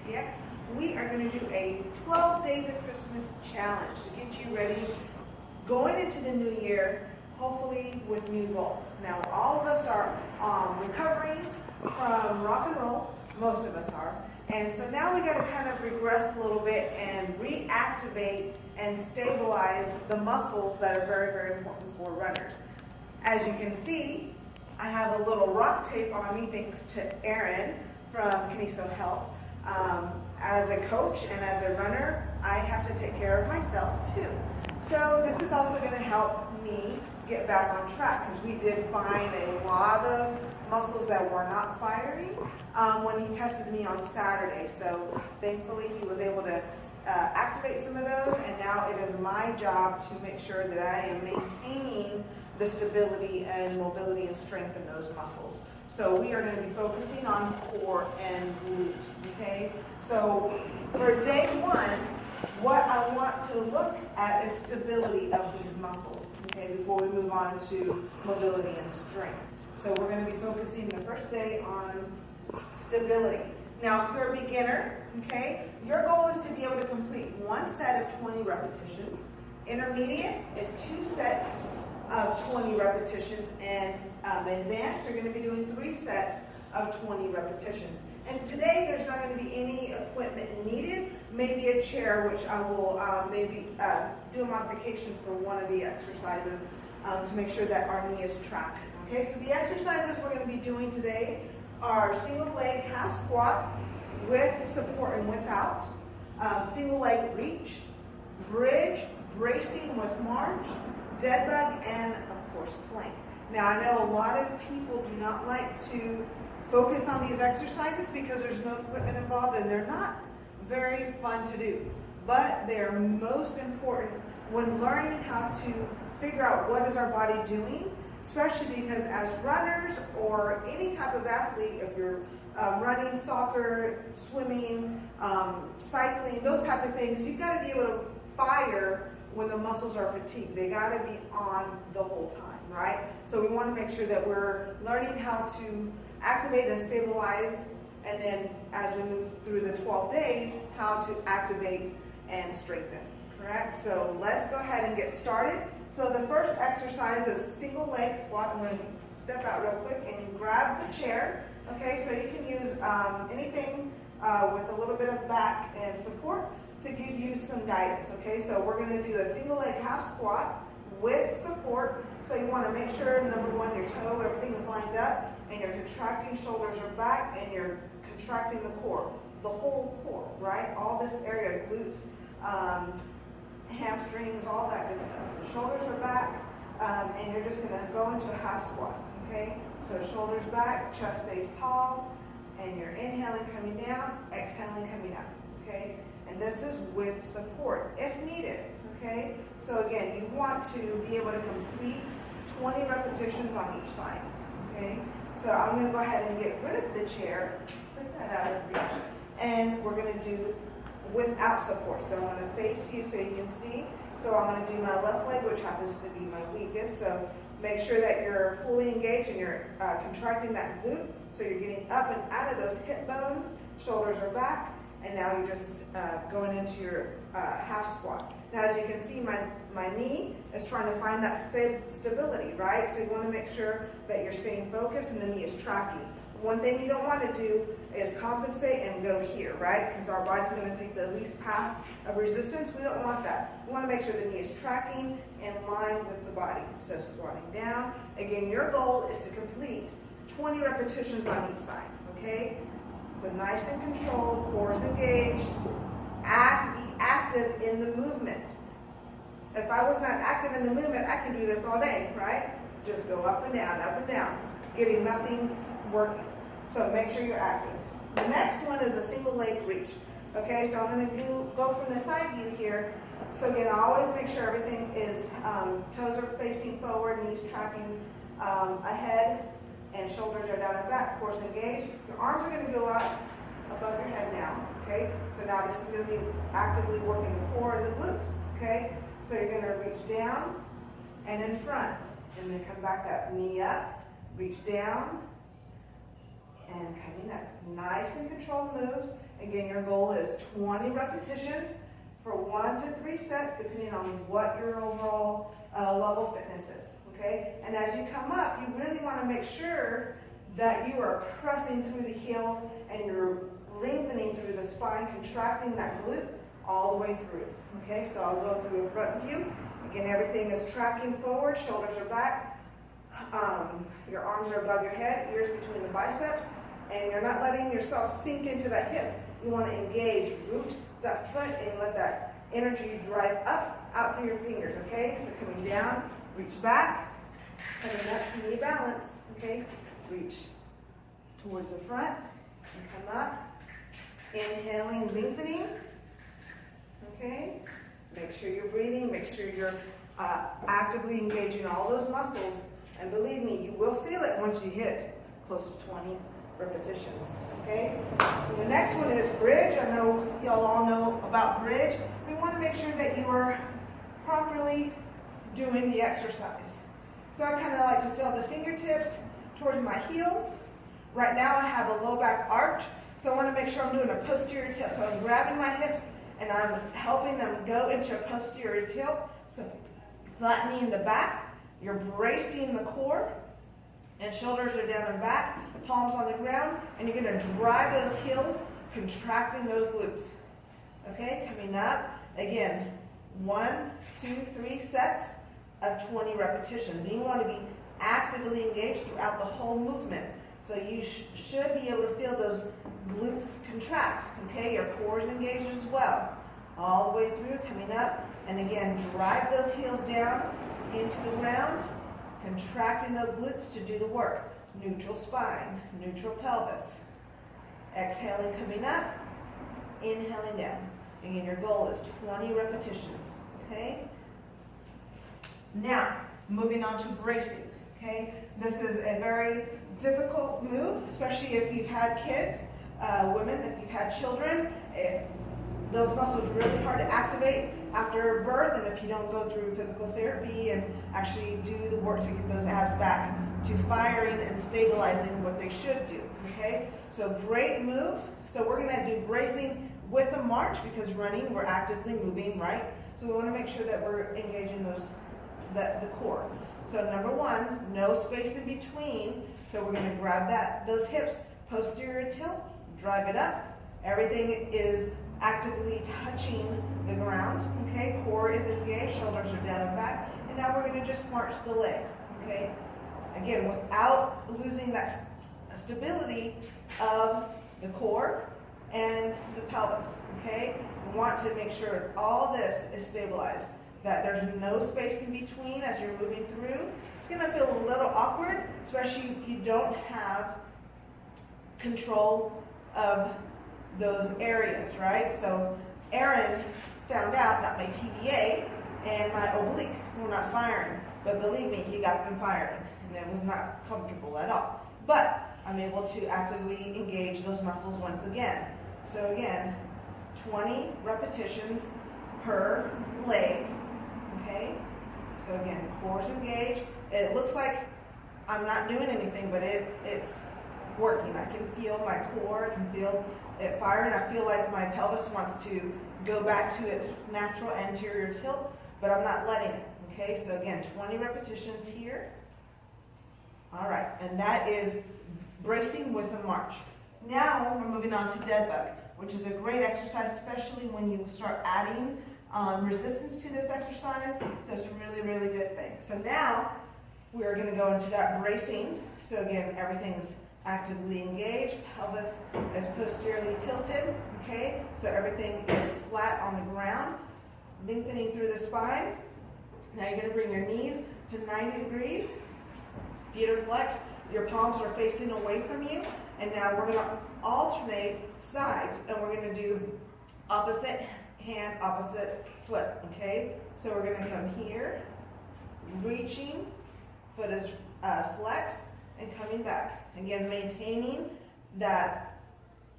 TX. We are going to do a 12 Days of Christmas challenge to get you ready going into the new year, hopefully with new goals. Now, all of us are recovering from rock and roll, most of us are, and so now we got to kind of regress a little bit and reactivate and stabilize the muscles that are very, very important for runners. As you can see, I have a little rock tape on me thanks to Erin from Kineso Health. As a coach and as a runner, I have to take care of myself too. So this is also going to help me get back on track because we did find a lot of muscles that were not firing when he tested me on Saturday. So thankfully he was able to activate some of those, and now it is my job to make sure that I am maintaining the stability and mobility and strength in those muscles. So we are going to be focusing on core and glute, okay? So for day one, what I want to look at is stability of these muscles, okay, before we move on to mobility and strength. So we're going to be focusing the first day on stability. Now, if you're a beginner, okay, your goal is to be able to complete one set of 20 repetitions. Intermediate is 2 sets of 20 repetitions, and advanced, you're going to be doing 3 sets of 20 repetitions. And today, there's not going to be any equipment needed, maybe a chair, which I will maybe do a modification for one of the exercises to make sure that our knee is trapped. Okay, so the exercises we're going to be doing today are single leg half squat with support and without, single leg reach, bridge, bracing with march, dead bug, and of course plank. Now I know a lot of people do not like to focus on these exercises because there's no equipment involved and they're not very fun to do, but they are most important when learning how to figure out what is our body doing, especially because as runners or any type of athlete, if you're running, soccer, swimming, cycling, those type of things, you've got to be able to fire when the muscles are fatigued. They got to be on the whole time, right? So we want to make sure that we're learning how to activate and stabilize, and then as we move through the 12 days, how to activate and strengthen, correct? So let's go ahead and get started. So the first exercise is single leg squat. I'm going to step out real quick and grab the chair. Okay, so you can use anything with a little bit of back and support to give you some guidance. Okay, so we're going to do a single leg half squat with support. So you want to make sure, number one, your toe, everything is lined up, and you're contracting, shoulders are back, and you're contracting the core, the whole core, right? All this area, glutes, hamstrings, all that good stuff. The shoulders are back, and you're just going to go into a half squat, okay? So shoulders back, chest stays tall, and you're inhaling, coming down, exhaling, coming up, okay? And this is with support, if needed, okay? So again, you want to be able to complete 20 repetitions on each side, okay? So I'm going to go ahead and get rid of the chair, put that out of reach, and we're going to do without support. So I'm going to face you so you can see. So I'm going to do my left leg, which happens to be my weakest. So make sure that you're fully engaged and you're contracting that glute. So you're getting up and out of those hip bones. Shoulders are back. And now you're just going into your half squat. Now, as you can see, my knee is trying to find that stability, right? So you want to make sure that you're staying focused and the knee is tracking. One thing you don't want to do is compensate and go here, right? Because our body's going to take the least path of resistance. We don't want that. We want to make sure the knee is tracking in line with the body. So squatting down. Again, your goal is to complete 20 repetitions on each side, okay? So nice and controlled, core is engaged. Be active in the movement. If I was not active in the movement, I can do this all day, right? Just go up and down, getting nothing working. So make sure you're active. The next one is a single leg reach. Okay, so I'm going to go from the side view here. So again, I always make sure everything is, toes are facing forward, knees tracking ahead, and shoulders are down and back, core engaged. Your arms are going to go up above your head now. Okay, so now this is going to be actively working the core and the glutes. Okay, so you're going to reach down and in front, and then come back up. Knee up, reach down, and coming up. Nice and controlled moves. Again, your goal is 20 repetitions for 1 to 3 sets, depending on what your overall level of fitness is, okay? And as you come up, you really want to make sure that you are pressing through the heels and you're lengthening through the spine, contracting that glute all the way through, okay? So I'll go through a front view. Again, everything is tracking forward, shoulders are back, your arms are above your head, ears between the biceps, and you're not letting yourself sink into that hip. You want to engage, root that foot, and let that energy drive up, out through your fingers, okay? So coming down, reach back, coming up to knee balance, okay? Reach towards the front, and come up, inhaling, lengthening, okay? Make sure you're breathing, make sure you're actively engaging all those muscles, and believe me, you will feel it once you hit close to 20 repetitions, okay? And the next one is bridge. I know y'all all know about bridge. We want to make sure that you are properly doing the exercise. So I kind of like to feel the fingertips towards my heels. Right now I have a low back arch, so I want to make sure I'm doing a posterior tilt. So I'm grabbing my hips and I'm helping them go into a posterior tilt. So flattening the back, you're bracing the core, and shoulders are down and back, palms on the ground, and you're going to drive those heels, contracting those glutes. Okay, coming up, again, 1, 2, 3 sets of 20 repetitions. And you want to be actively engaged throughout the whole movement. So you should be able to feel those glutes contract. Okay, your core is engaged as well. All the way through, coming up, and again, drive those heels down into the ground, contracting those glutes to do the work. Neutral spine, neutral pelvis. Exhaling, coming up, inhaling down. Again, your goal is 20 repetitions, okay? Now, moving on to bracing, okay? This is a very difficult move, especially if you've had kids, women, if you've had children. Those muscles are really hard to activate after birth, and if you don't go through physical therapy and actually do the work to get those abs back to firing and stabilizing what they should do, okay? So great move. So we're gonna do bracing with a march because running, we're actively moving, right? So we wanna make sure that we're engaging the core. So number 1, no space in between. So we're gonna grab those hips, posterior tilt, drive it up. Everything is actively touching the ground, okay? Core is engaged, shoulders are down and back. And now we're gonna just march the legs, okay? Again, without losing that stability of the core and the pelvis, okay? We want to make sure all this is stabilized, that there's no space in between as you're moving through. It's gonna feel a little awkward, especially if you don't have control of those areas, right? So Aaron found out that my TVA and my oblique were not firing, but believe me, he got them firing, and it was not comfortable at all. But I'm able to actively engage those muscles once again. So again, 20 repetitions per leg, okay? So again, core's engaged. It looks like I'm not doing anything, but it's working. I can feel my core, I can feel it firing. I feel like my pelvis wants to go back to its natural anterior tilt, but I'm not letting it, okay? So again, 20 repetitions here. All right, and that is bracing with a march. Now we're moving on to dead bug, which is a great exercise, especially when you start adding resistance to this exercise. So it's a really, really good thing. So now we're gonna go into that bracing. So again, everything's actively engaged, pelvis is posteriorly tilted, okay? So everything is flat on the ground, lengthening through the spine. Now you're gonna bring your knees to 90 degrees, feet are flexed, your palms are facing away from you, and now we're gonna alternate sides, and we're gonna do opposite hand, opposite foot, okay? So we're gonna come here, reaching, foot is flexed, and coming back. Again, maintaining that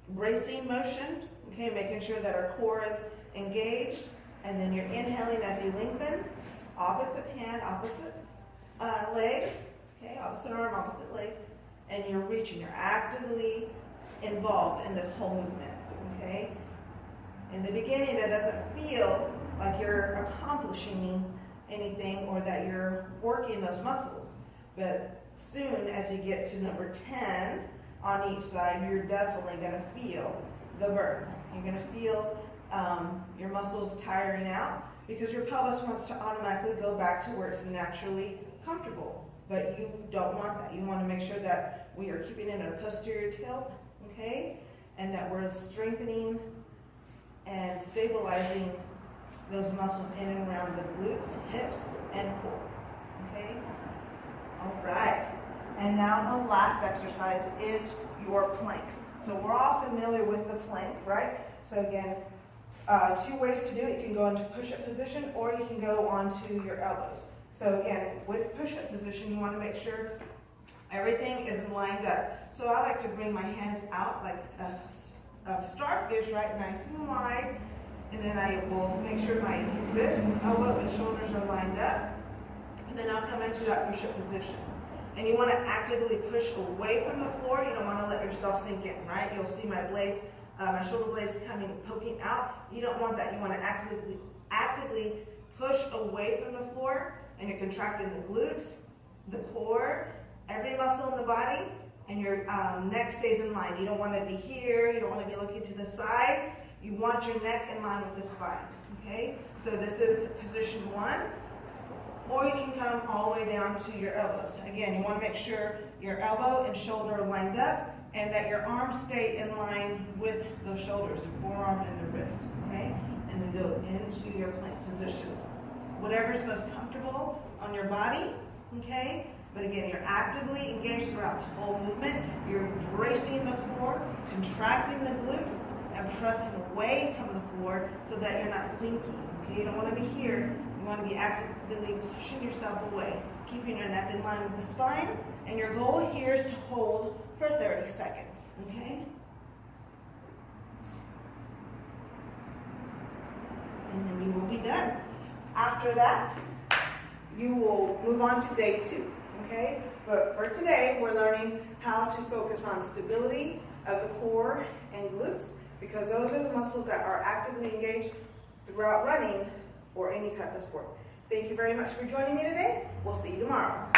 bracing motion, okay, making sure that our core is engaged, and then you're inhaling as you lengthen, opposite hand, opposite leg, okay, opposite arm, opposite leg, and you're reaching, you're actively involved in this whole movement, okay? In the beginning, it doesn't feel like you're accomplishing anything or that you're working those muscles. But soon as you get to number 10 on each side, you're definitely going to feel the burn. You're going to feel your muscles tiring out because your pelvis wants to automatically go back to where it's naturally comfortable. But you don't want that. You want to make sure that we are keeping it in a posterior tilt, okay? And that we're strengthening and stabilizing those muscles in and around the glutes, hips, and core, okay? All right. And now the last exercise is your plank. So we're all familiar with the plank, right? So again, 2 ways to do it. You can go into push-up position or you can go onto your elbows. So again, with push-up position, you want to make sure everything is lined up. So I like to bring my hands out like a starfish, right, nice and wide. And then I will make sure my wrist, elbow, and shoulders are lined up. And then I'll come into that push-up position. And you want to actively push away from the floor. You don't want to let yourself sink in, right? You'll see my blades, my shoulder blades poking out. You don't want that. You want to actively push away from the floor. And you're contracting the glutes, the core, every muscle in the body, and your neck stays in line. You don't want to be here. You don't want to be looking to the side. You want your neck in line with the spine, okay? So this is position 1. Or you can come all the way down to your elbows. Again, you want to make sure your elbow and shoulder are lined up and that your arms stay in line with those shoulders, the forearm and the wrist, okay? And then go into your plank position. Whatever's most comfortable on your body, okay? But again, you're actively engaged throughout the whole movement. You're bracing the core, contracting the glutes, and pressing away from the floor so that you're not sinking, okay? You don't want to be here. You want to be actively pushing yourself away, keeping your neck in line with the spine, and your goal here is to hold for 30 seconds, okay? And then you will be done. After that, you will move on to day 2, okay? But for today, we're learning how to focus on stability of the core and glutes because those are the muscles that are actively engaged throughout running or any type of sport. Thank you very much for joining me today. We'll see you tomorrow.